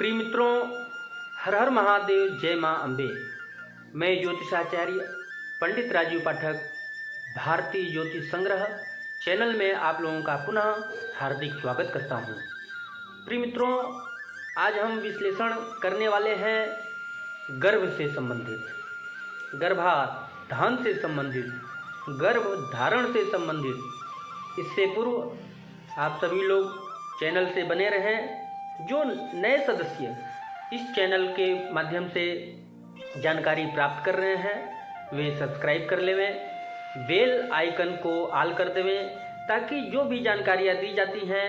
प्रिय मित्रों, हर हर महादेव, जय माँ अम्बे। मैं ज्योतिषाचार्य पंडित राजीव पाठक भारतीय ज्योतिष संग्रह चैनल में आप लोगों का पुनः हार्दिक स्वागत करता हूँ। प्रिय मित्रों, आज हम विश्लेषण करने वाले हैं गर्भ से संबंधित, गर्भाधान से संबंधित, गर्भ धारण से संबंधित। इससे पूर्व आप सभी लोग चैनल से बने रहें। जो नए सदस्य इस चैनल के माध्यम से जानकारी प्राप्त कर रहे हैं वे सब्सक्राइब कर लेवें, बेल आइकन को ऑल कर देवें, ताकि जो भी जानकारियाँ दी जाती हैं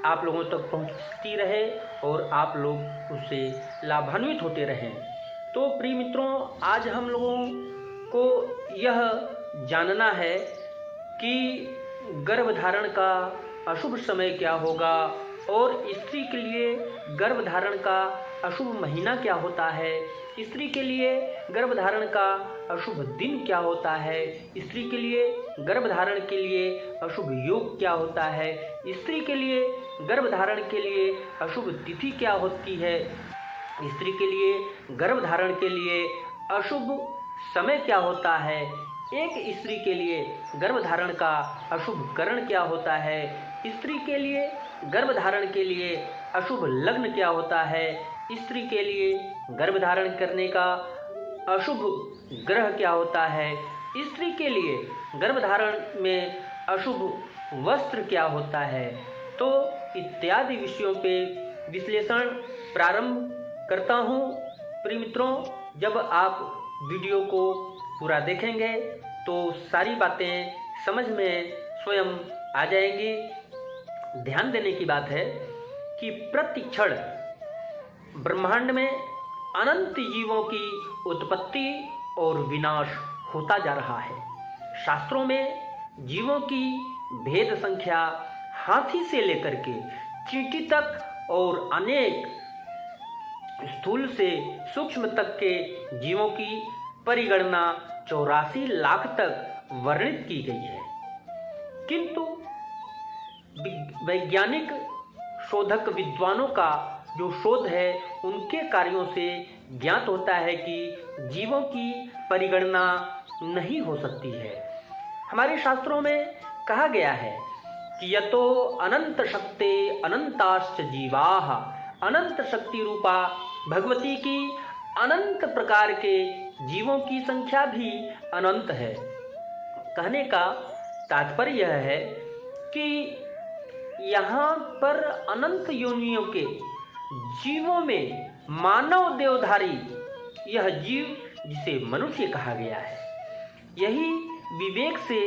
आप लोगों तक पहुंचती रहे और आप लोग उससे लाभान्वित होते रहें। तो प्रिय मित्रों, आज हम लोगों को यह जानना है कि गर्भधारण का अशुभ समय क्या होगा और स्त्री के लिए गर्भधारण का अशुभ महीना क्या होता है, स्त्री के लिए गर्भधारण का अशुभ दिन क्या होता है, स्त्री के लिए गर्भधारण के लिए अशुभ योग क्या होता है, स्त्री के लिए गर्भधारण के लिए अशुभ तिथि क्या होती है, स्त्री के लिए गर्भधारण के लिए अशुभ समय क्या होता है, एक स्त्री के लिए गर्भधारण का अशुभ करण क्या होता है, स्त्री के लिए गर्भधारण के लिए अशुभ लग्न क्या होता है, स्त्री के लिए गर्भधारण करने का अशुभ ग्रह क्या होता है, स्त्री के लिए गर्भधारण में अशुभ वस्त्र क्या होता है। तो इत्यादि विषयों पे विश्लेषण प्रारंभ करता हूँ। प्रिय मित्रों, जब आप वीडियो को पूरा देखेंगे तो सारी बातें समझ में स्वयं आ जाएंगी। ध्यान देने की बात है कि प्रति क्षण ब्रह्मांड में अनंत जीवों की उत्पत्ति और विनाश होता जा रहा है। शास्त्रों में जीवों की भेद संख्या हाथी से लेकर के चींटी तक और अनेक स्थूल से सूक्ष्म तक के जीवों की परिगणना 84 लाख तक वर्णित की गई है। किंतु वैज्ञानिक शोधक विद्वानों का जो शोध है उनके कार्यों से ज्ञात होता है कि जीवों की परिगणना नहीं हो सकती है। हमारे शास्त्रों में कहा गया है कि यतो अनंत शक्ते अनंताश्च जीवाः, अनंत शक्ति रूपा भगवती की अनंत प्रकार के जीवों की संख्या भी अनंत है। कहने का तात्पर्य यह है कि यहाँ पर अनंत योनियों के जीवों में मानव देवधारी यह जीव, जिसे मनुष्य कहा गया है, यही विवेक से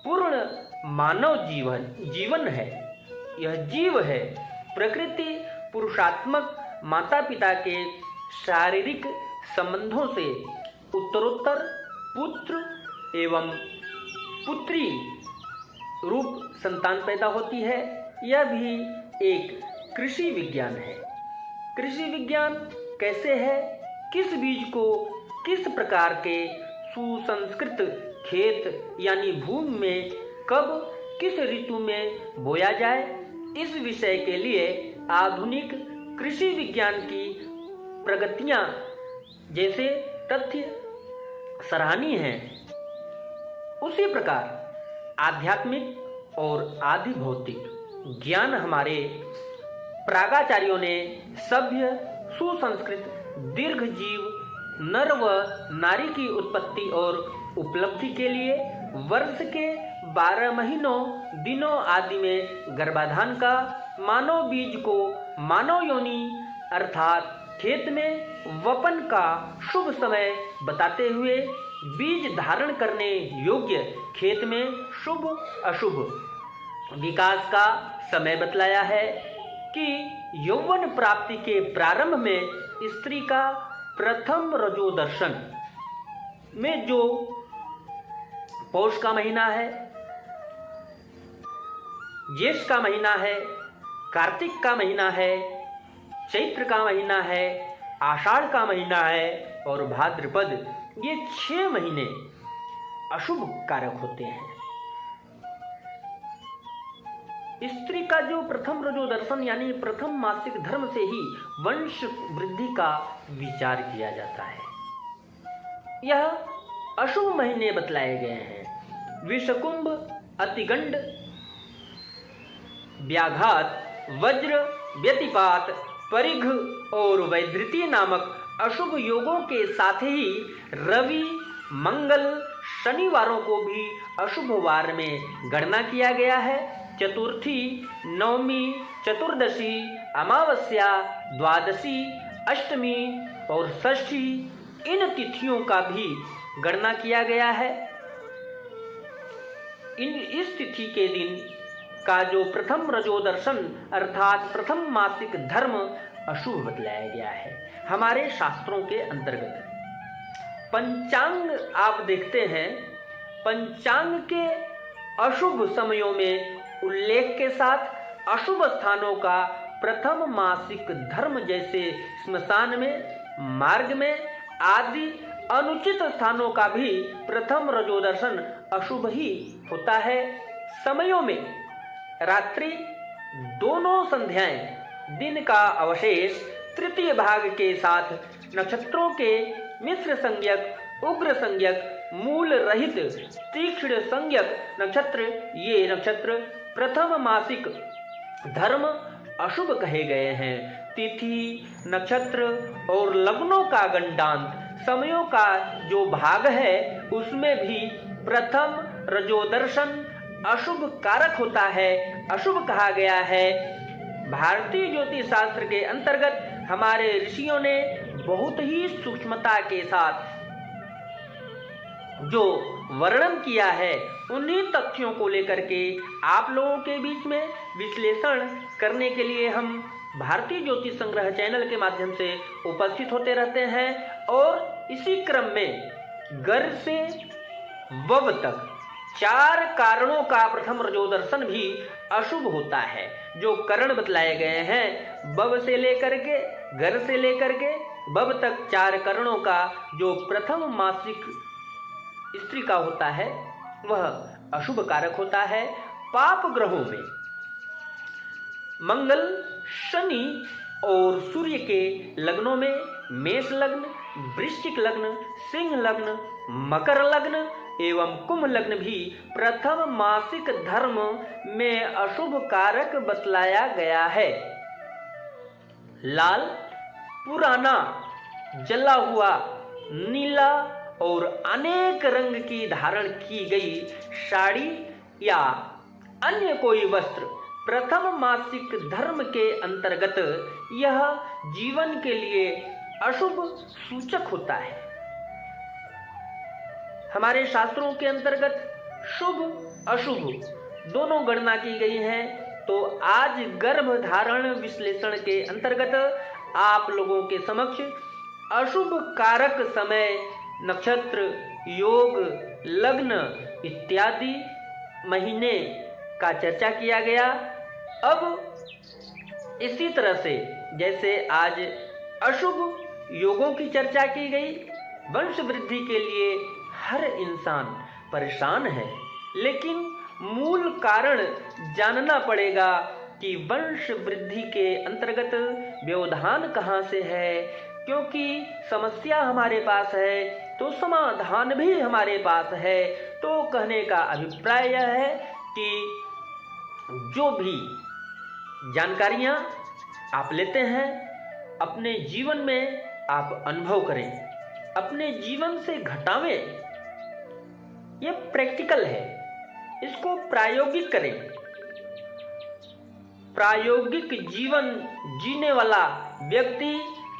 पूर्ण मानव जीवन है। यह जीव है प्रकृति पुरुषात्मक माता पिता के शारीरिक संबंधों से उत्तरोत्तर पुत्र एवं पुत्री रूप संतान पैदा होती है। यह भी एक कृषि विज्ञान है। कृषि विज्ञान कैसे है, किस बीज को किस प्रकार के सुसंस्कृत खेत यानी भूमि में कब किस ऋतु में बोया जाए, इस विषय के लिए आधुनिक कृषि विज्ञान की प्रगतियां जैसे तथ्य सराहनीय हैं, उसी प्रकार आध्यात्मिक और आदि भौतिक ज्ञान हमारे प्रागाचार्यों ने सभ्य सुसंस्कृत दीर्घ जीव नर व नारी की उत्पत्ति और उपलब्धि के लिए वर्ष के 12 महीनों दिनों आदि में गर्भाधान का मानव बीज को मानव योनि अर्थात खेत में वपन का शुभ समय बताते हुए बीज धारण करने योग्य खेत में शुभ अशुभ विकास का समय बतलाया है कि यौवन प्राप्ति के प्रारंभ में स्त्री का प्रथम रजोदर्शन में जो पौष का महीना है, ज्येष्ठ का महीना है, कार्तिक का महीना है, चैत्र का महीना है, आषाढ़ का महीना है और भाद्रपद, ये 6 महीने अशुभ कारक होते हैं। स्त्री का जो प्रथम रजोदर्शन यानी प्रथम मासिक धर्म से ही वंश वृद्धि का विचार किया जाता है। यह अशुभ महीने बतलाए गए हैं। विषकुंभ, अतिगंड, व्याघात, वज्र, व्यतिपात, परिघ और वैधृति नामक अशुभ योगों के साथ ही रवि, मंगल, शनिवारों को भी अशुभ वार में गणना किया गया है। चतुर्थी, नवमी, चतुर्दशी, अमावस्या, द्वादशी, अष्टमी और षष्ठी इन तिथियों का भी गणना किया गया है। इस तिथि के दिन का जो प्रथम रजोदर्शन अर्थात प्रथम मासिक धर्म अशुभ बतलाया गया है हमारे शास्त्रों के अंतर्गत। पंचांग आप देखते हैं, पंचांग के अशुभ समयों में उल्लेख के साथ अशुभ स्थानों का प्रथम मासिक धर्म जैसे स्मशान में, मार्ग में आदि अनुचित स्थानों का भी प्रथम रजोदर्शन अशुभ ही होता है। समयों में रात्रि दोनों संध्याएं, दिन का अवशेष तृतीय भाग के साथ नक्षत्रों के मिश्र संज्ञक, उग्र संज्ञक, मूल रहित तीक्ष्ण संज्ञक नक्षत्र, ये नक्षत्र प्रथम मासिक धर्म अशुभ कहे गए हैं। तिथि, नक्षत्र और लग्नों का गंडांत समयों का जो भाग है उसमें भी प्रथम रजोदर्शन अशुभ कारक होता है, अशुभ कहा गया है। भारतीय ज्योतिष शास्त्र के अंतर्गत हमारे ऋषियों ने बहुत ही सूक्ष्मता के साथ जो वर्णन किया है उन्हीं तथ्यों को लेकर के आप लोगों के बीच में विश्लेषण करने के लिए हम भारतीय ज्योतिष संग्रह चैनल के माध्यम से उपस्थित होते रहते हैं। और इसी क्रम में गर्भ से वब तक 4 कारणों का प्रथम रजोदर्शन भी अशुभ होता है। जो कारण बतलाए गए हैं बब से लेकर के, गर्भ से लेकर के बब तक 4 कारणों का जो प्रथम मासिक स्त्री का होता है वह अशुभ कारक होता है। पाप ग्रहों में मंगल, शनि और सूर्य के लग्नों में मेष लग्न, वृश्चिक लग्न, सिंह लग्न, मकर लग्न एवं कुंभ लग्न भी प्रथम मासिक धर्म में अशुभ कारक बतलाया गया है। लाल, पुराना, जला हुआ, नीला और अनेक रंग की धारण की गई साड़ी या अन्य कोई वस्त्र प्रथम मासिक धर्म के अंतर्गत यह जीवन के लिए अशुभ सूचक होता है। हमारे शास्त्रों के अंतर्गत शुभ अशुभ दोनों गणना की गई है। तो आज गर्भ धारण विश्लेषण के अंतर्गत आप लोगों के समक्ष अशुभ कारक समय, नक्षत्र, योग, लग्न इत्यादि महीने का चर्चा किया गया। अब इसी तरह से जैसे आज अशुभ योगों की चर्चा की गई, वंश वृद्धि के लिए हर इंसान परेशान है, लेकिन मूल कारण जानना पड़ेगा कि वंश वृद्धि के अंतर्गत व्यवधान कहाँ से है। क्योंकि समस्या हमारे पास है तो समाधान भी हमारे पास है। तो कहने का अभिप्राय यह है कि जो भी जानकारियाँ आप लेते हैं अपने जीवन में आप अनुभव करें, अपने जीवन से घटावें। ये प्रैक्टिकल है, इसको प्रायोगिक करें। प्रायोगिक जीवन जीने वाला व्यक्ति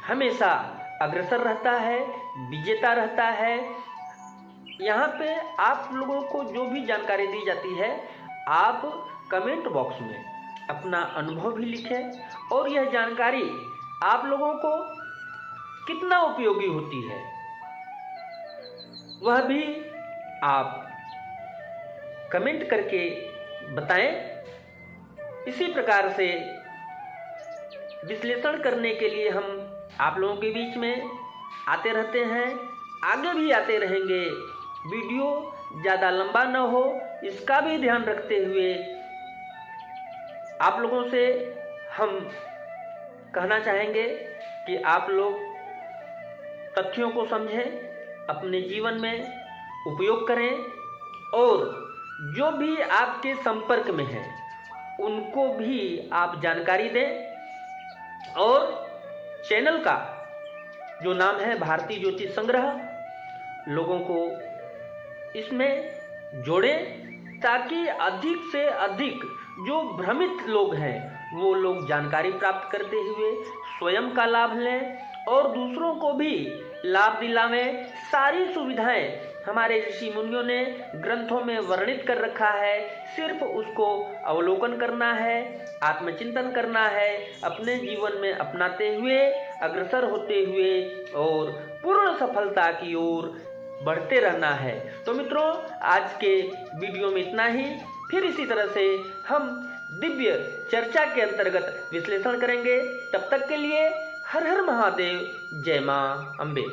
हमेशा अग्रसर रहता है, विजेता रहता है। यहाँ पे आप लोगों को जो भी जानकारी दी जाती है आप कमेंट बॉक्स में अपना अनुभव भी लिखें और यह जानकारी आप लोगों को कितना उपयोगी होती है वह भी आप कमेंट करके बताएं। इसी प्रकार से विश्लेषण करने के लिए हम आप लोगों के बीच में आते रहते हैं, आगे भी आते रहेंगे। वीडियो ज़्यादा लंबा न हो इसका भी ध्यान रखते हुए आप लोगों से हम कहना चाहेंगे कि आप लोग तथ्यों को समझें, अपने जीवन में उपयोग करें और जो भी आपके संपर्क में है उनको भी आप जानकारी दें। और चैनल का जो नाम है भारतीय ज्योतिष संग्रह, लोगों को इसमें जोड़ें ताकि अधिक से अधिक जो भ्रमित लोग हैं वो लोग जानकारी प्राप्त करते हुए स्वयं का लाभ लें और दूसरों को भी लाभ दिलावें। सारी सुविधाएं हमारे ऋषि मुनियों ने ग्रंथों में वर्णित कर रखा है, सिर्फ उसको अवलोकन करना है, आत्मचिंतन करना है, अपने जीवन में अपनाते हुए अग्रसर होते हुए और पूर्ण सफलता की ओर बढ़ते रहना है। तो मित्रों, आज के वीडियो में इतना ही। फिर इसी तरह से हम दिव्य चर्चा के अंतर्गत विश्लेषण करेंगे। तब तक के लिए हर हर महादेव, जय मां अम्बे।